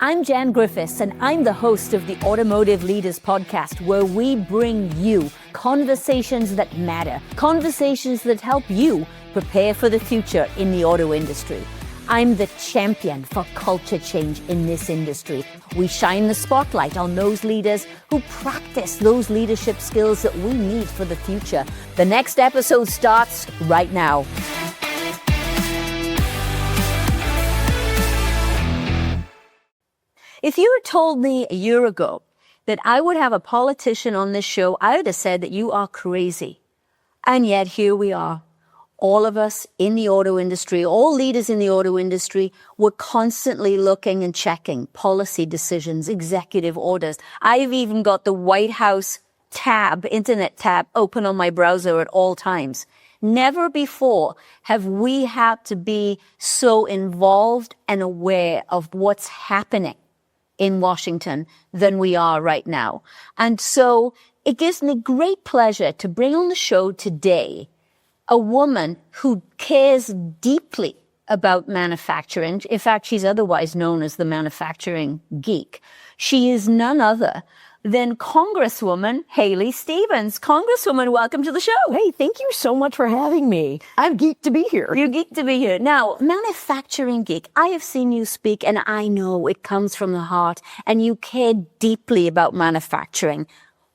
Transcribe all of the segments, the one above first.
I'm Jan Griffiths, and I'm the host of the Automotive Leaders Podcast, where we bring you conversations that matter, conversations that help you prepare for the future in the auto industry. I'm the champion for culture change in this industry. We shine the spotlight on those leaders who practice those leadership skills that we need for the future. The next episode starts right now. If you had told me a year ago that I would have a politician on this show, I would have said that you are crazy. And yet here we are. All of us in the auto industry, all leaders in the auto industry, we're constantly looking and checking policy decisions, executive orders. I've even got the White House tab, internet tab, open on my browser at all times. Never before have we had to be so involved and aware of what's happening in Washington than we are right now. And so it gives me great pleasure to bring on the show today a woman who cares deeply about manufacturing. In fact, she's otherwise known as the manufacturing geek. She is none other than Congresswoman Haley Stevens. Congresswoman, welcome to the show. Hey, thank you so much for having me. I'm geeked to be here. You're geeked to be here. Now, manufacturing geek, I have seen you speak and I know it comes from the heart and you care deeply about manufacturing.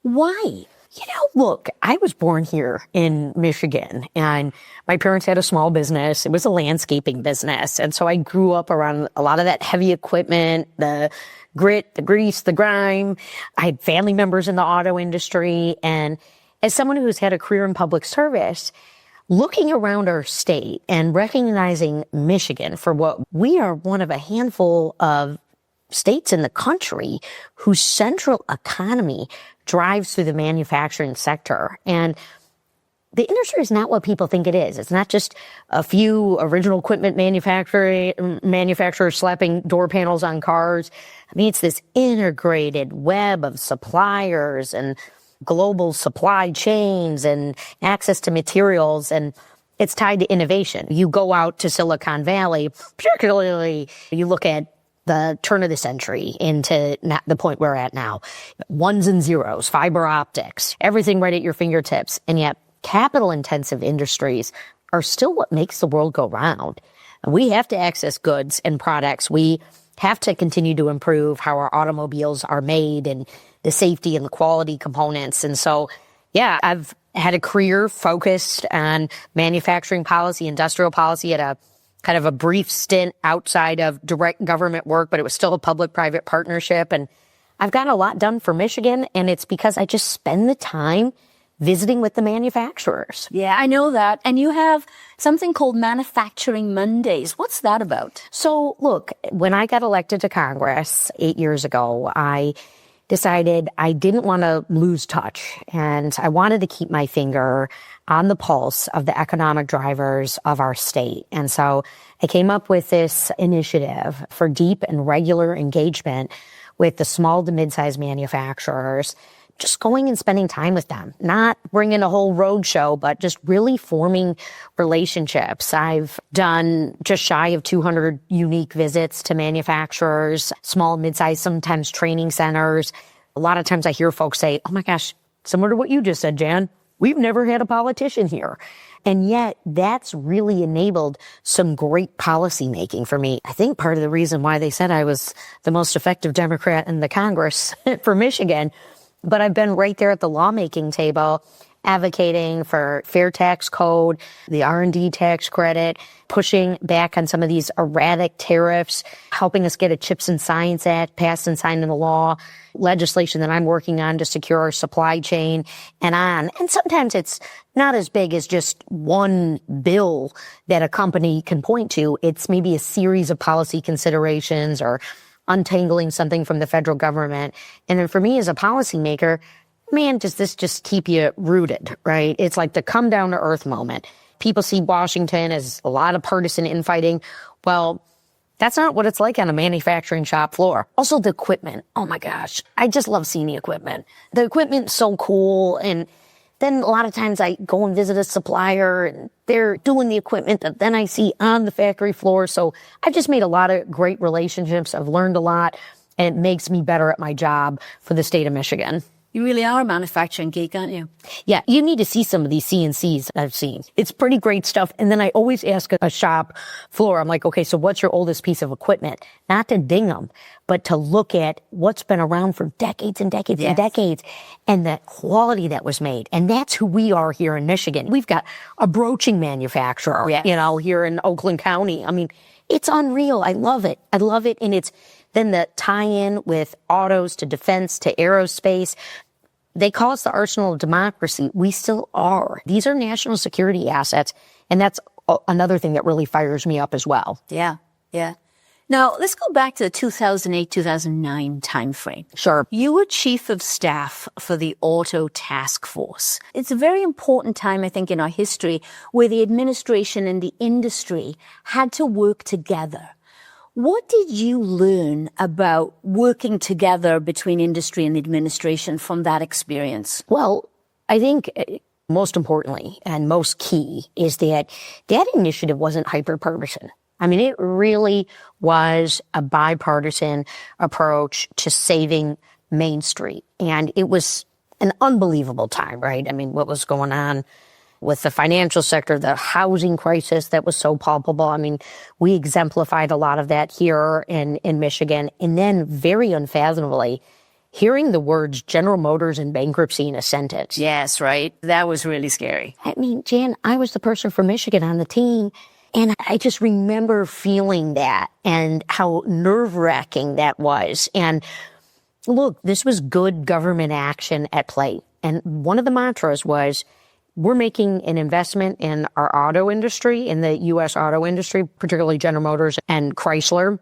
Why? You know, look, I was born here in Michigan and my parents had a small business. It was a landscaping business. And so I grew up around a lot of that heavy equipment, the grit, the grease, the grime. I had family members in the auto industry. And as someone who's had a career in public service, looking around our state and recognizing Michigan for what we are one of a handful of states in the country whose central economy drives through the manufacturing sector. And the industry is not what people think it is. It's not just a few original equipment manufacturers slapping door panels on cars. I mean, it's this integrated web of suppliers and global supply chains and access to materials, and it's tied to innovation. You go out to Silicon Valley, particularly you look at the turn of the century into the point we're at now. Ones and zeros, fiber optics, everything right at your fingertips. And yet capital-intensive industries are still what makes the world go round. We have to access goods and products. We have to continue to improve how our automobiles are made and the safety and the quality components. And so, yeah, I've had a career focused on manufacturing policy, industrial policy at a kind of a brief stint outside of direct government work, but it was still a public-private partnership. And I've gotten a lot done for Michigan, and it's because I just spend the time visiting with the manufacturers. Yeah, I know that. And you have something called Manufacturing Mondays. What's that about? So, look, when I got elected to Congress 8 years ago, I decided I didn't want to lose touch, and I wanted to keep my finger on the pulse of the economic drivers of our state. And so I came up with this initiative for deep and regular engagement with the small to mid-sized manufacturers, just going and spending time with them, not bringing a whole road show, but just really forming relationships. I've done just shy of 200 unique visits to manufacturers, small, mid-sized, sometimes training centers. A lot of times I hear folks say, oh my gosh, similar to what you just said, Jan, we've never had a politician here. And yet that's really enabled some great policy making for me. I think part of the reason why they said I was the most effective Democrat in the Congress for Michigan, but I've been right there at the lawmaking table advocating for fair tax code, the R&D tax credit, pushing back on some of these erratic tariffs, helping us get a Chips and Science Act passed and signed into law, legislation that I'm working on to secure our supply chain and on. And sometimes it's not as big as just one bill that a company can point to. It's maybe a series of policy considerations or untangling something from the federal government. And then for me as a policymaker, man, does this just keep you rooted, right? It's like the come down to earth moment. People see Washington as a lot of partisan infighting. Well, that's not what it's like on a manufacturing shop floor. Also the equipment. Oh my gosh. I just love seeing the equipment. The equipment's so cool. And then a lot of times I go and visit a supplier and they're doing the equipment that then I see on the factory floor. So I've just made a lot of great relationships. I've learned a lot. and it makes me better at my job for the state of Michigan. You really are a manufacturing geek, aren't you? Yeah, you need to see some of these CNCs I've seen. It's pretty great stuff. And then I always ask a shop floor, I'm like, okay, so what's your oldest piece of equipment? Not to ding them, but to look at what's been around for decades and decades and decades, and the quality that was made. And that's who we are here in Michigan. We've got a broaching manufacturer, here in Oakland County. I mean, it's unreal. I love it. I love it. And it's then the tie-in with autos to defense to aerospace. They call us the arsenal of democracy. We still are. These are national security assets. And that's another thing that really fires me up as well. Yeah. Now, let's go back to the 2008-2009 timeframe. Sure. You were chief of staff for the Auto Task Force. It's a very important time, I think, in our history where the administration and the industry had to work together. What did you learn about working together between industry and the administration from that experience? Well, I think most importantly and most key is that initiative wasn't hyper-partisan. I mean, it really was a bipartisan approach to saving Main Street. And it was an unbelievable time, right? I mean, what was going on with the financial sector, the housing crisis that was so palpable. I mean, we exemplified a lot of that here in Michigan. And then very unfathomably, hearing the words General Motors and bankruptcy in a sentence. Yes, right. That was really scary. I mean, Jan, I was the person from Michigan on the team. And I just remember feeling that and how nerve-wracking that was. And look, this was good government action at play. And one of the mantras was, we're making an investment in our auto industry, in the U.S. auto industry, particularly General Motors and Chrysler.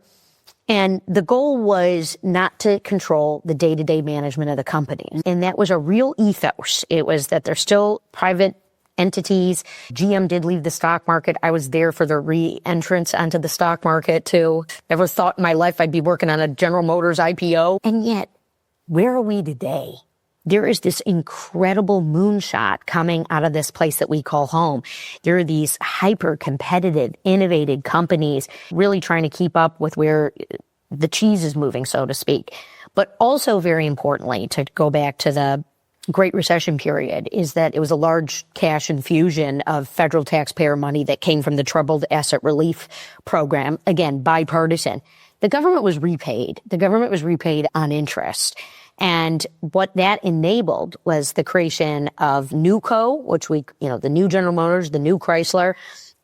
And the goal was not to control the day-to-day management of the company. And that was a real ethos. It was that they're still private entities. GM did leave the stock market. I was there for their re-entrance onto the stock market too. Never thought in my life I'd be working on a General Motors IPO. And yet, where are we today? There is this incredible moonshot coming out of this place that we call home. There are these hyper-competitive, innovative companies really trying to keep up with where the cheese is moving, so to speak. But also, very importantly, to go back to the Great Recession period, is that it was a large cash infusion of federal taxpayer money that came from the Troubled Asset Relief Program. Again, bipartisan. The government was repaid. The government was repaid on interest. And what that enabled was the creation of NewCo, which the new General Motors, the new Chrysler,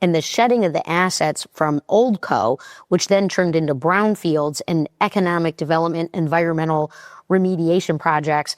and the shedding of the assets from Oldco, which then turned into brownfields and economic development, environmental remediation projects.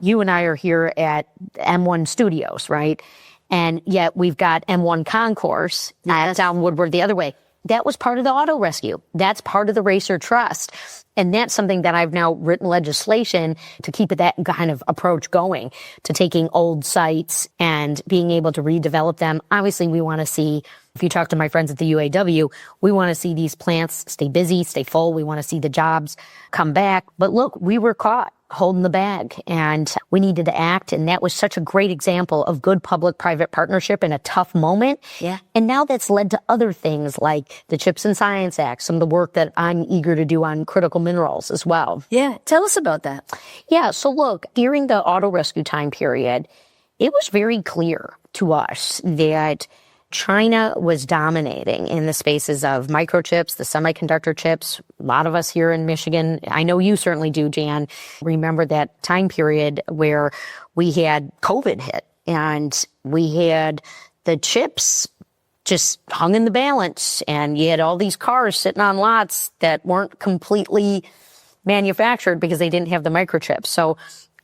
You and I are here at M1 Studios, right? And yet we've got M1 Concourse down Woodward the other way. That was part of the auto rescue. That's part of the Racer Trust. And that's something that I've now written legislation to keep that kind of approach going, to taking old sites and being able to redevelop them. Obviously, we want to see, if you talk to my friends at the UAW, we want to see these plants stay busy, stay full. We want to see the jobs come back. But look, we were caught holding the bag and we needed to act. And that was such a great example of good public-private partnership in a tough moment. Yeah. And now that's led to other things like the CHIPS and Science Act, some of the work that I'm eager to do on critical minerals as well. Yeah. Tell us about that. Yeah. So look, during the auto rescue time period, it was very clear to us that China was dominating in the spaces of microchips, the semiconductor chips. A lot of us here in Michigan, I know you certainly do, Jan, remember that time period where we had COVID hit and we had the chips just hung in the balance and you had all these cars sitting on lots that weren't completely manufactured because they didn't have the microchips. So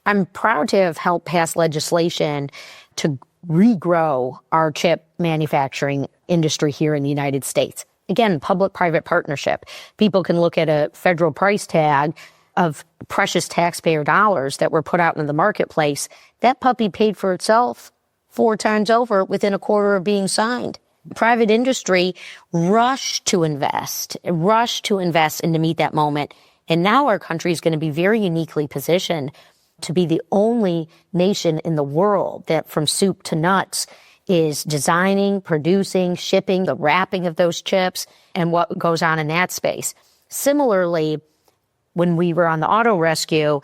I'm proud to have helped pass legislation to regrow our chip manufacturing industry here in the United States. Again, public-private partnership. People can look at a federal price tag of precious taxpayer dollars that were put out into the marketplace. That puppy paid for itself 4 times over within a quarter of being signed. Private industry rushed to invest and to meet that moment. And now our country is going to be very uniquely positioned to be the only nation in the world that from soup to nuts is designing, producing, shipping, the wrapping of those chips and what goes on in that space. Similarly, when we were on the auto rescue,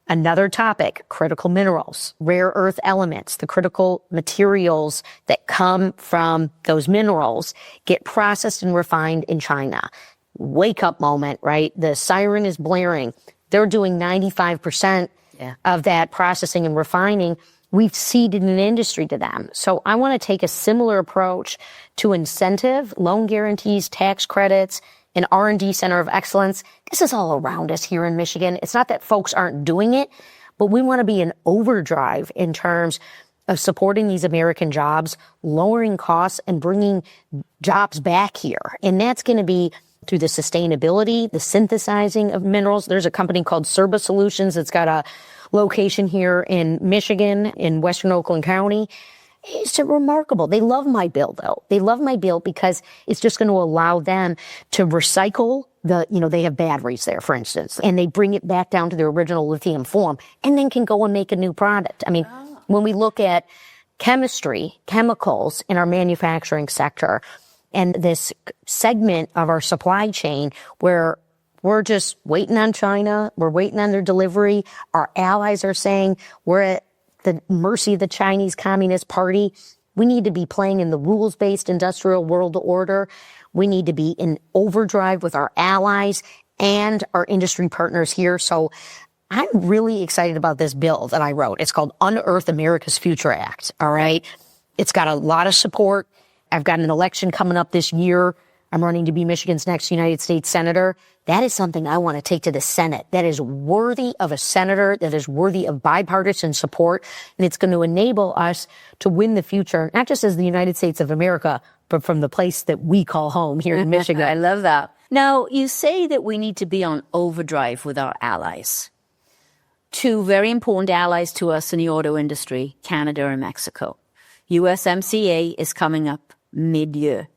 another topic, critical minerals, rare earth elements, the critical materials that come from those minerals get processed and refined in China. Wake up moment, right? The siren is blaring. They're doing 95% of that processing and refining. We've ceded an industry to them. So I want to take a similar approach to incentive, loan guarantees, tax credits, an R&D center of excellence. This is all around us here in Michigan. It's not that folks aren't doing it, but we want to be in overdrive in terms of supporting these American jobs, lowering costs, and bringing jobs back here. And that's going to be through the sustainability, the synthesizing of minerals. There's a company called Serba Solutions that's got a location here in Michigan, in Western Oakland County. It's remarkable. They love my bill, though. They love my bill because it's just going to allow them to recycle they have batteries there, for instance, and they bring it back down to their original lithium form and then can go and make a new product. I mean, when we look at chemistry, chemicals in our manufacturing sector, and this segment of our supply chain where we're just waiting on China, we're waiting on their delivery. Our allies are saying we're at the mercy of the Chinese Communist Party. We need to be playing in the rules-based industrial world order. We need to be in overdrive with our allies and our industry partners here. So I'm really excited about this bill that I wrote. It's called Unearth America's Future Act. All right. It's got a lot of support. I've got an election coming up this year. I'm running to be Michigan's next United States Senator. That is something I want to take to the Senate. That is worthy of a senator, that is worthy of bipartisan support, and it's going to enable us to win the future, not just as the United States of America, but from the place that we call home here in Michigan. I love that. Now, you say that we need to be on overdrive with our allies. Two very important allies to us in the auto industry, Canada and Mexico. USMCA is coming up mid-year.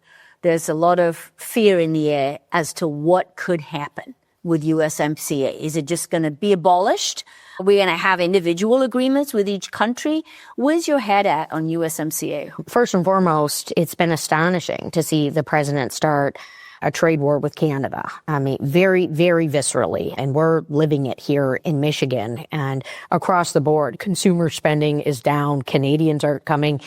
There's a lot of fear in the air as to what could happen with USMCA. Is it just going to be abolished? Are we going to have individual agreements with each country? Where's your head at on USMCA? First and foremost, it's been astonishing to see the president start a trade war with Canada. I mean, very, very viscerally. And we're living it here in Michigan and across the board. Consumer spending is down. Canadians aren't coming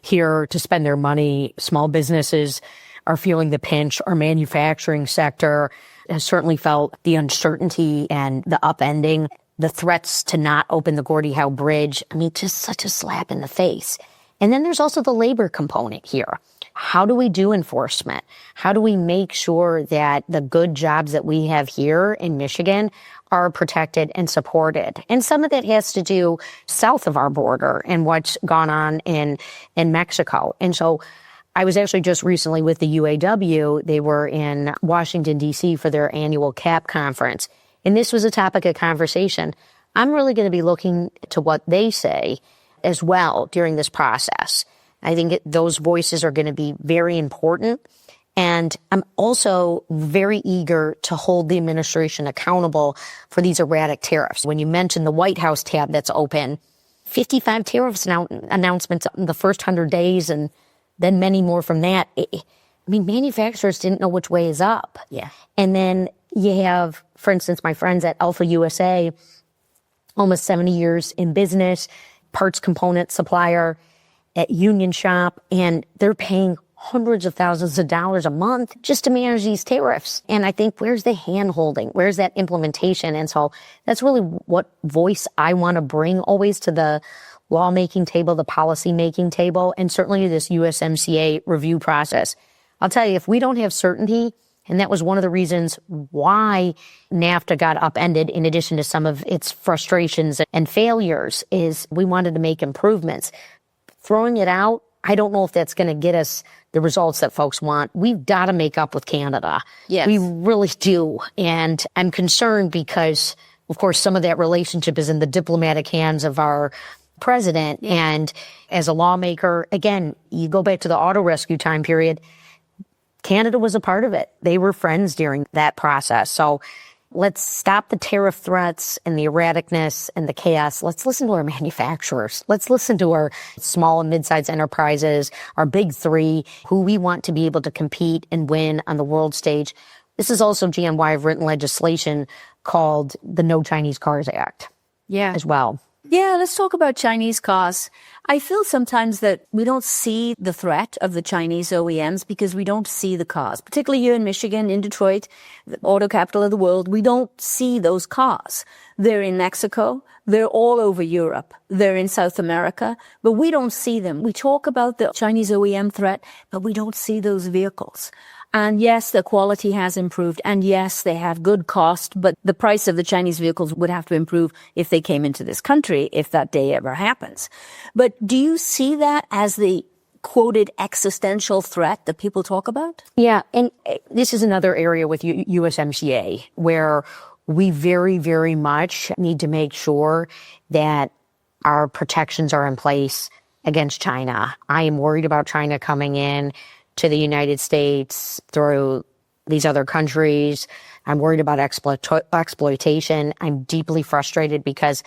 here to spend their money. Small businesses are feeling the pinch. Our manufacturing sector has certainly felt the uncertainty and the upending, the threats to not open the Gordie Howe Bridge. I mean, just such a slap in the face. And then there's also the labor component here. How do we do enforcement? How do we make sure that the good jobs that we have here in Michigan are protected and supported? And some of that has to do south of our border and what's gone on in Mexico. And so I was actually just recently with the UAW. They were in Washington, D.C. for their annual CAP conference. And this was a topic of conversation. I'm really going to be looking to what they say as well during this process. I think those voices are going to be very important. And I'm also very eager to hold the administration accountable for these erratic tariffs. When you mentioned the White House tab that's open, 55 tariffs announcements in the first 100 days and then many more from that. I mean, manufacturers didn't know which way is up. Yeah. And then you have, for instance, my friends at Alpha USA, almost 70 years in business, parts component supplier at Union Shop, and they're paying hundreds of thousands of dollars a month just to manage these tariffs. And I think, where's the hand-holding? Where's that implementation? And so that's really what voice I want to bring always to the lawmaking table, the policy-making table, and certainly this USMCA review process. I'll tell you, if we don't have certainty, and that was one of the reasons why NAFTA got upended, in addition to some of its frustrations and failures, is we wanted to make improvements. Throwing it out, I don't know if that's going to get us the results that folks want. We've got to make up with Canada. Yes. We really do. And I'm concerned because, of course, some of that relationship is in the diplomatic hands of our president. Yeah. And as a lawmaker, again, you go back to the auto rescue time period, Canada was a part of it. They were friends during that process. So let's stop the tariff threats and the erraticness and the chaos. Let's listen to our manufacturers. Let's listen to our small and mid-sized enterprises, our big three, who we want to be able to compete and win on the world stage. This is also, GM, why I've written legislation called the No Chinese Cars Act as well. Yeah, let's talk about Chinese cars. I feel sometimes that we don't see the threat of the Chinese OEMs because we don't see the cars, particularly here in Michigan, in Detroit, the auto capital of the world. We don't see those cars. They're in Mexico. They're all over Europe. They're in South America, but we don't see them. We talk about the Chinese OEM threat, but we don't see those vehicles. And yes, the quality has improved. And yes, they have good cost, but the price of the Chinese vehicles would have to improve if they came into this country, if that day ever happens. But do you see that as the quoted existential threat that people talk about? Yeah. And this is another area with USMCA where we very, very much need to make sure that our protections are in place against China. I am worried about China coming in to the United States through these other countries. I'm worried about exploitation. I'm deeply frustrated because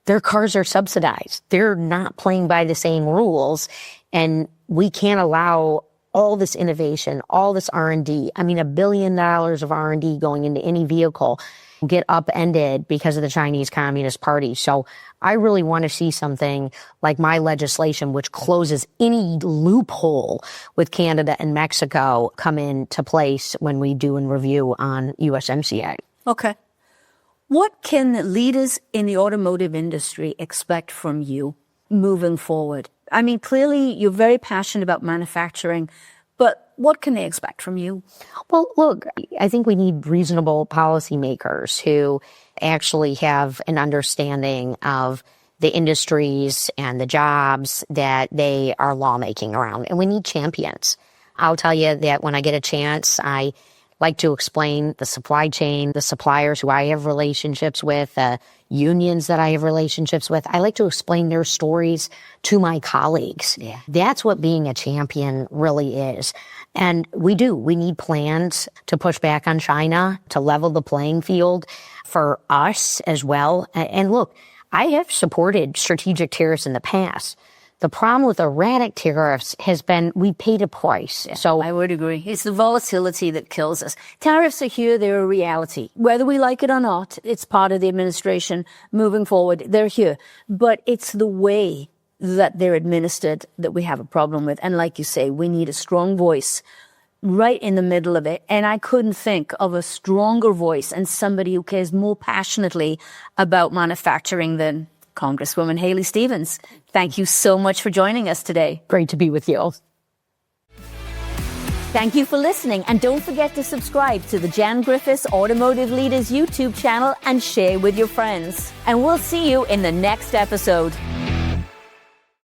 their cars are subsidized. They're not playing by the same rules. And we can't allow all this innovation, all this R&D. I mean, $1 billion of R&D going into any vehicle get upended because of the Chinese Communist Party. So I really want to see something like my legislation, which closes any loophole with Canada and Mexico, come into place when we do a review on USMCA. Okay. What can leaders in the automotive industry expect from you moving forward? I mean, clearly you're very passionate about manufacturing, but what can they expect from you? Well, look, I think we need reasonable policymakers who actually have an understanding of the industries and the jobs that they are lawmaking around. And we need champions. I'll tell you that when I get a chance, I like to explain the supply chain, the suppliers who I have relationships with, unions that I have relationships with. I like to explain their stories to my colleagues. Yeah. That's what being a champion really is. And we do. We need plans to push back on China, to level the playing field for us as well. And look, I have supported strategic tariffs in the past. The problem with erratic tariffs has been we paid a price. So I would agree. It's the volatility that kills us. Tariffs are here. They're a reality. Whether we like it or not, it's part of the administration moving forward. They're here. But it's the way that they're administered that we have a problem with. And like you say, we need a strong voice right in the middle of it. And I couldn't think of a stronger voice and somebody who cares more passionately about manufacturing than Congresswoman Haley Stevens. Thank you so much for joining us today. Great to be with you. Thank you for listening. And don't forget to subscribe to the Jan Griffiths Automotive Leaders YouTube channel and share with your friends. And we'll see you in the next episode.